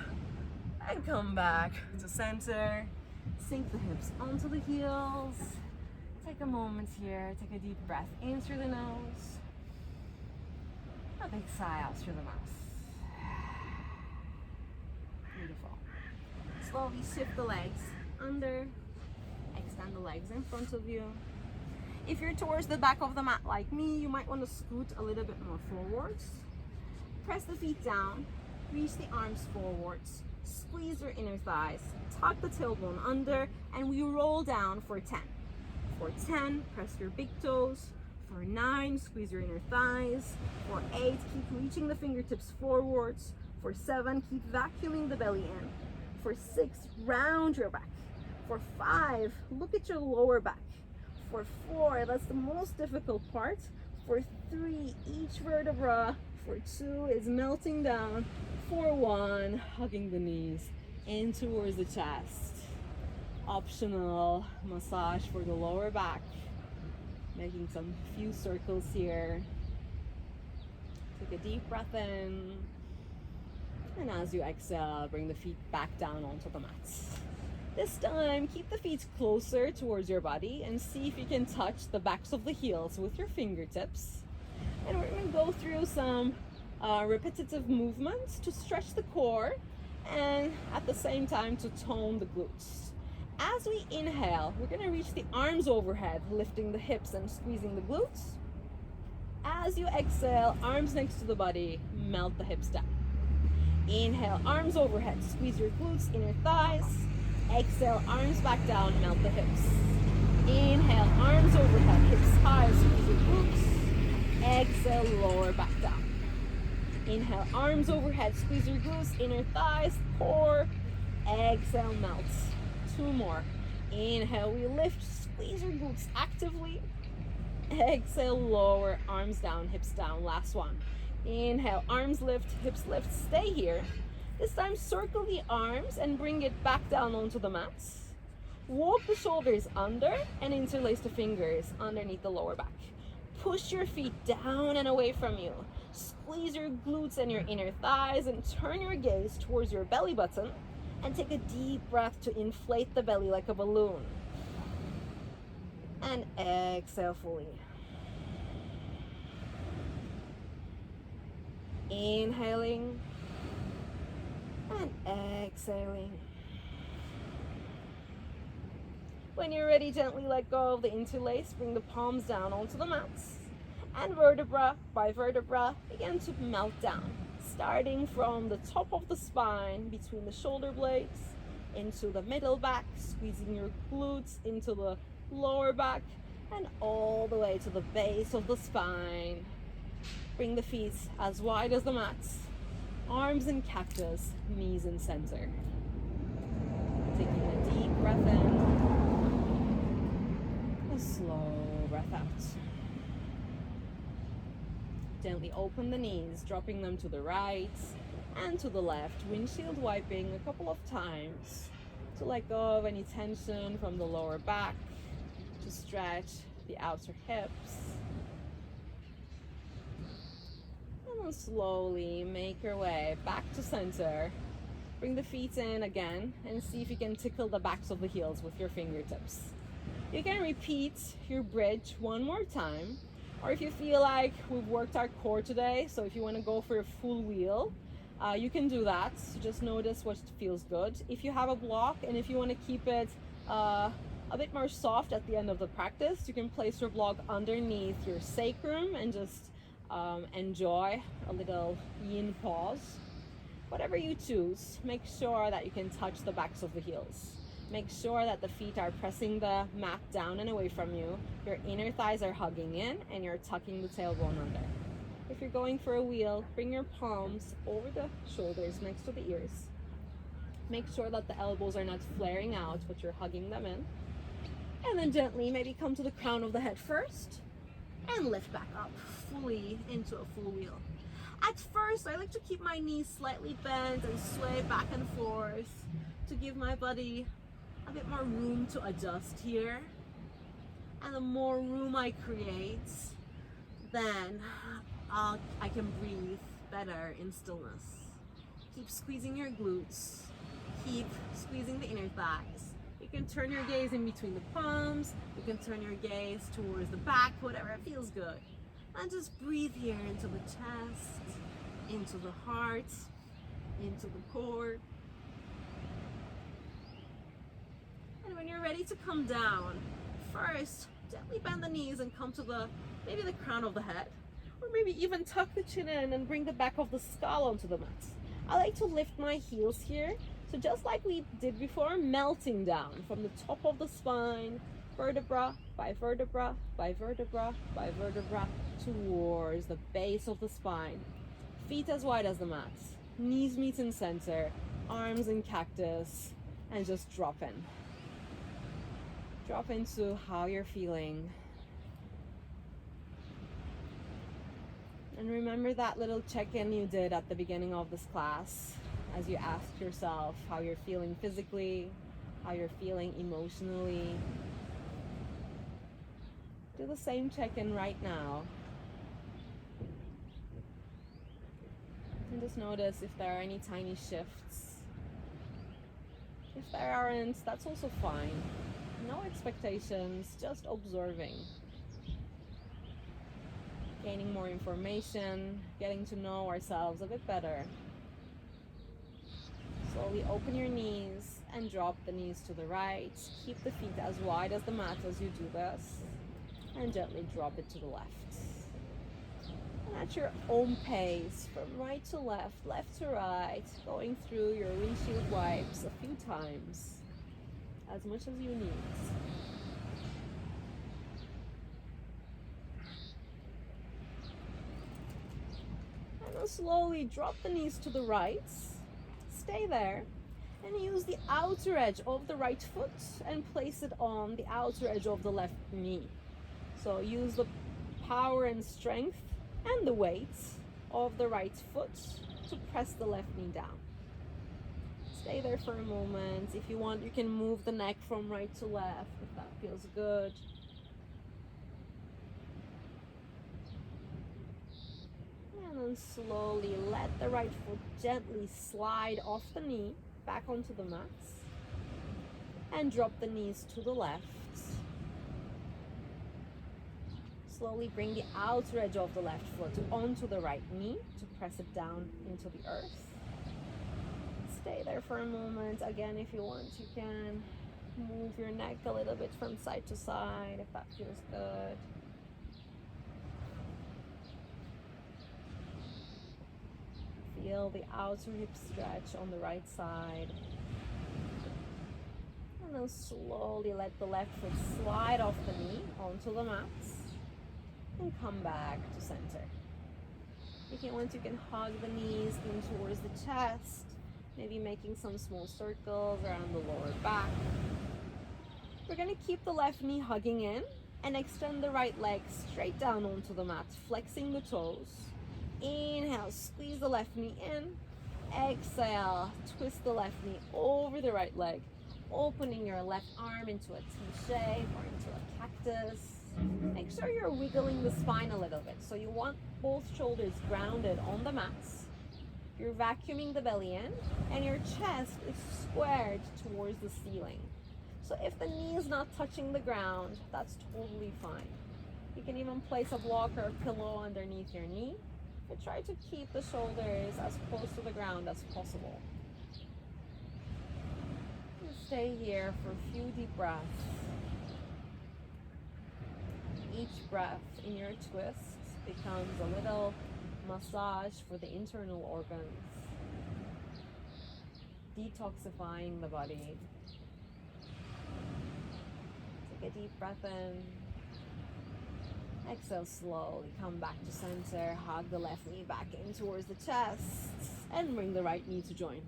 And come back to center. Sink the hips onto the heels. Take a moment here. Take a deep breath in through the nose. A big sigh out through the mouth. Beautiful. Slowly shift the legs under. Extend the legs in front of you. If you're towards the back of the mat like me, you might want to scoot a little bit more forwards. Press the feet down. Reach the arms forwards. Squeeze your inner thighs. Tuck the tailbone under. And we roll down for 10. For 10, press your big toes. For 9, squeeze your inner thighs. For 8, keep reaching the fingertips forwards. For 7, keep vacuuming the belly in. For 6, round your back. For 5, look at your lower back. For 4, that's the most difficult part. For 3, each vertebra. For 2 is melting down. For 1, hugging the knees in towards the chest. Optional massage for the lower back. Making some few circles here. Take a deep breath in. And as you exhale, bring the feet back down onto the mats. This time, keep the feet closer towards your body and see if you can touch the backs of the heels with your fingertips. And we're going to go through some repetitive movements to stretch the core and at the same time to tone the glutes. As we inhale, we're going to reach the arms overhead, lifting the hips and squeezing the glutes. As you exhale, arms next to the body, melt the hips down. Inhale, arms overhead, squeeze your glutes, inner thighs. Exhale, arms back down, melt the hips. Inhale, arms overhead, hips high, squeeze your glutes. Exhale, lower back down. Inhale, arms overhead, squeeze your glutes, inner thighs, core. Exhale, melt. 2 more. Inhale, we lift, squeeze your glutes actively. Exhale, lower, arms down, hips down. Last one. Inhale, arms lift, hips lift. Stay here. This time, circle the arms and bring it back down onto the mats. Walk the shoulders under and interlace the fingers underneath the lower back. Push your feet down and away from you. Squeeze your glutes and your inner thighs and turn your gaze towards your belly button. And take a deep breath to inflate the belly like a balloon. And exhale fully. Inhaling and exhaling. When you're ready, gently let go of the interlace. Bring the palms down onto the mats. And vertebra by vertebra, begin to melt down. Starting from the top of the spine, between the shoulder blades, into the middle back, squeezing your glutes into the lower back, and all the way to the base of the spine. Bring the feet as wide as the mats, arms in cactus, knees in center. Taking a deep breath in, a slow breath out. Gently open the knees, dropping them to the right and to the left, windshield wiping a couple of times to let go of any tension from the lower back, to stretch the outer hips. And then slowly make your way back to center. Bring the feet in again and see if you can tickle the backs of the heels with your fingertips. You can repeat your bridge one more time, Or if you feel like we've worked our core today, so if you want to go for a full wheel, you can do that. Just notice what feels good. If you have a block and if you want to keep it a bit more soft at the end of the practice, you can place your block underneath your sacrum and just enjoy a little yin pause. Whatever you choose, make sure that you can touch the backs of the heels. Make sure that the feet are pressing the mat down and away from you. Your inner thighs are hugging in and you're tucking the tailbone under. If you're going for a wheel, bring your palms over the shoulders next to the ears. Make sure that the elbows are not flaring out, but you're hugging them in. And then gently maybe come to the crown of the head first and lift back up fully into a full wheel. At first, I like to keep my knees slightly bent and sway back and forth to give my body a bit more room to adjust here. And the more room I create, then I can breathe better in stillness. Keep squeezing your glutes. Keep squeezing the inner thighs. You can turn your gaze in between the palms. You can turn your gaze towards the back, whatever feels good. And just breathe here into the chest, into the heart, into the core. And when you're ready to come down, first, gently bend the knees and come to maybe the crown of the head, or maybe even tuck the chin in and bring the back of the skull onto the mat. I like to lift my heels here, so just like we did before, melting down from the top of the spine, vertebra by vertebra by vertebra by vertebra towards the base of the spine. Feet as wide as the mat, knees meet in center, arms in cactus, and just drop in. Drop into how you're feeling. And remember that little check-in you did at the beginning of this class, as you asked yourself how you're feeling physically, how you're feeling emotionally. Do the same check-in right now. And just notice if there are any tiny shifts. If there aren't, that's also fine. No expectations, just observing. Gaining more information, getting to know ourselves a bit better. Slowly open your knees and drop the knees to the right. Keep the feet as wide as the mat as you do this. And gently drop it to the left. And at your own pace, from right to left to right, going through your windshield wipes a few times, as much as you need. And then slowly drop the knees to the right. Stay there. And use the outer edge of the right foot and place it on the outer edge of the left knee. So use the power and strength and the weight of the right foot to press the left knee down. Stay there for a moment. If you want, you can move the neck from right to left if that feels good. And then slowly let the right foot gently slide off the knee back onto the mat. And drop the knees to the left. Slowly bring the outer edge of the left foot onto the right knee to press it down into the earth. Stay there for a moment. Again, if you want, you can move your neck a little bit from side to side if that feels good. Feel the outer hip stretch on the right side. And then slowly let the left foot slide off the knee onto the mat. And come back to center. If you want, you can hug the knees in towards the chest, maybe making some small circles around the lower back. We're going to keep the left knee hugging in and extend the right leg straight down onto the mat, flexing the toes. Inhale, squeeze the left knee in. Exhale, twist the left knee over the right leg, opening your left arm into a T shape or into a cactus. Make sure you're wiggling the spine a little bit. So you want both shoulders grounded on the mats. You're vacuuming the belly in and your chest is squared towards the ceiling. So if the knee is not touching the ground, that's totally fine. You can even place a block or a pillow underneath your knee, but try to keep the shoulders as close to the ground as possible. And stay here for a few deep breaths. Each breath in your twist becomes a little massage for the internal organs, detoxifying the body. Take a deep breath in. Exhale slowly, come back to center, hug the left knee back in towards the chest, and bring the right knee to join.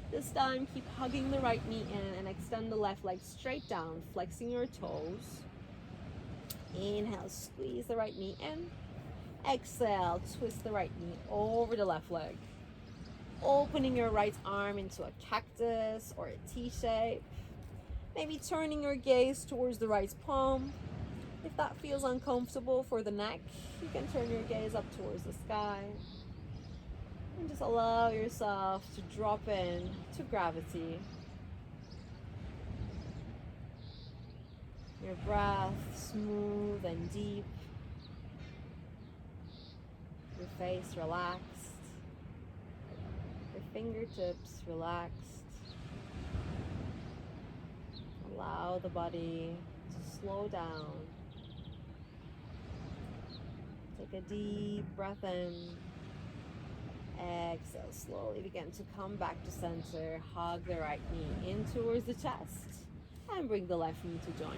This time, keep hugging the right knee in and extend the left leg straight down, flexing your toes. Inhale, squeeze the right knee in. Exhale, twist the right knee over the left leg. Opening your right arm into a cactus or a T shape. Maybe turning your gaze towards the right palm. If that feels uncomfortable for the neck, you can turn your gaze up towards the sky. And just allow yourself to drop in to gravity. Your breath smooth and deep. Your face relaxed. Your fingertips relaxed. Allow the body to slow down. Take a deep breath in. Exhale, slowly begin to come back to center. Hug the right knee in towards the chest. And bring the left knee to join.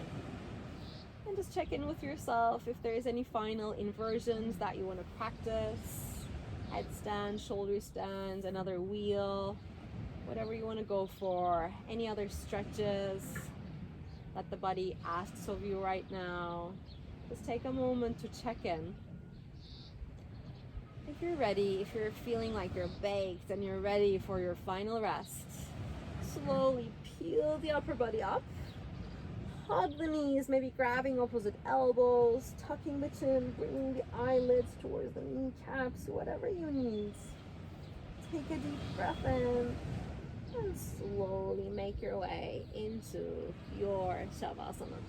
And just check in with yourself if there's any final inversions that you want to practice. Headstand, shoulder stands, another wheel. Whatever you want to go for. Any other stretches that the body asks of you right now. Just take a moment to check in. If you're ready, if you're feeling like you're baked and you're ready for your final rest, slowly peel the upper body up. Hug the knees, maybe grabbing opposite elbows, tucking the chin, bringing the eyelids towards the kneecaps, whatever you need. Take a deep breath in and slowly make your way into your Shavasana.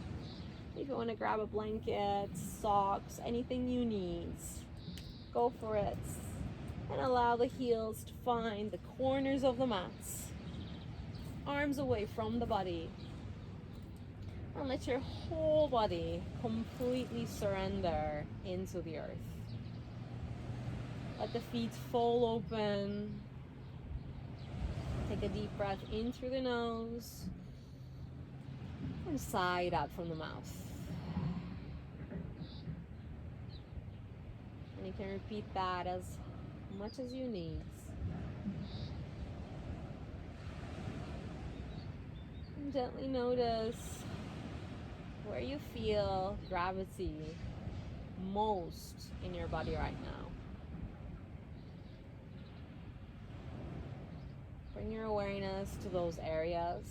If you want to grab a blanket, socks, anything you need, go for it. And allow the heels to find the corners of the mats. Arms away from the body. And let your whole body completely surrender into the earth. Let the feet fall open. Take a deep breath in through the nose. And sigh it out from the mouth. And you can repeat that as much as you need. And gently notice where you feel gravity most in your body right now. Bring your awareness to those areas.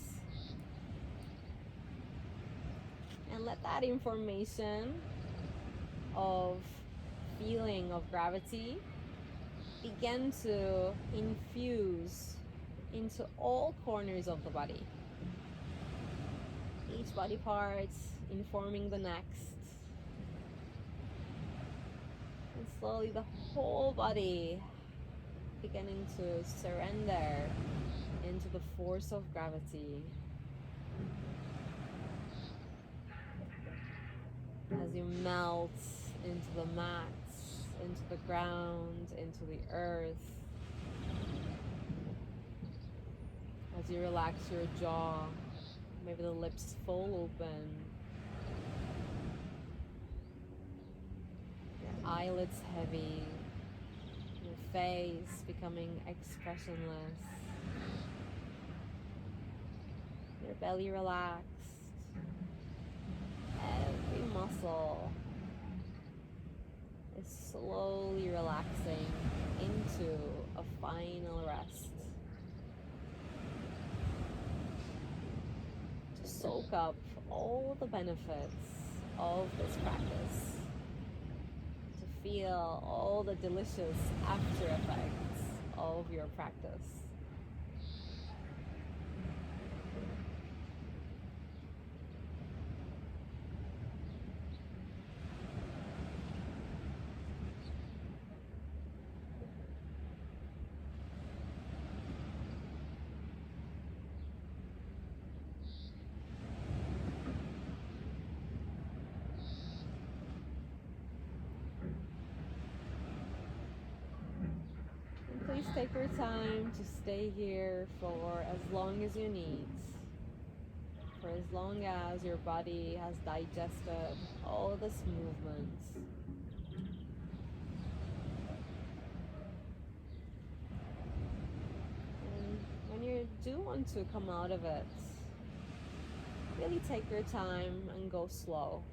And let that information of feeling of gravity begin to infuse into all corners of the body. Each body part informing the next. And slowly the whole body beginning to surrender into the force of gravity. As you melt into the mats, into the ground, into the earth. As you relax your jaw, maybe the lips fall open. Your eyelids heavy. Your face becoming expressionless. Your belly relaxed. Every muscle is slowly relaxing into a final rest. To soak up all the benefits of this practice. To feel all the delicious after effects of your practice. please take your time to stay here for as long as you need, for as long as your body has digested all this movement. And when you do want to come out of it, really take your time and go slow.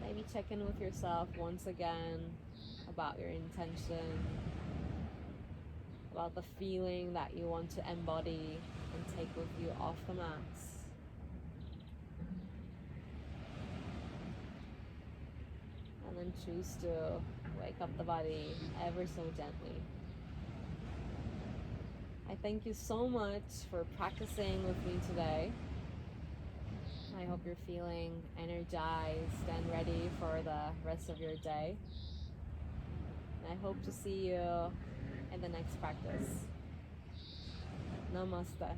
Maybe check in with yourself once again about your intention, about the feeling that you want to embody and take with you off the mats. And then choose to wake up the body ever so gently. I thank you so much for practicing with me today. I hope you're feeling energized and ready for the rest of your day. And I hope to see you in the next practice. Namaste.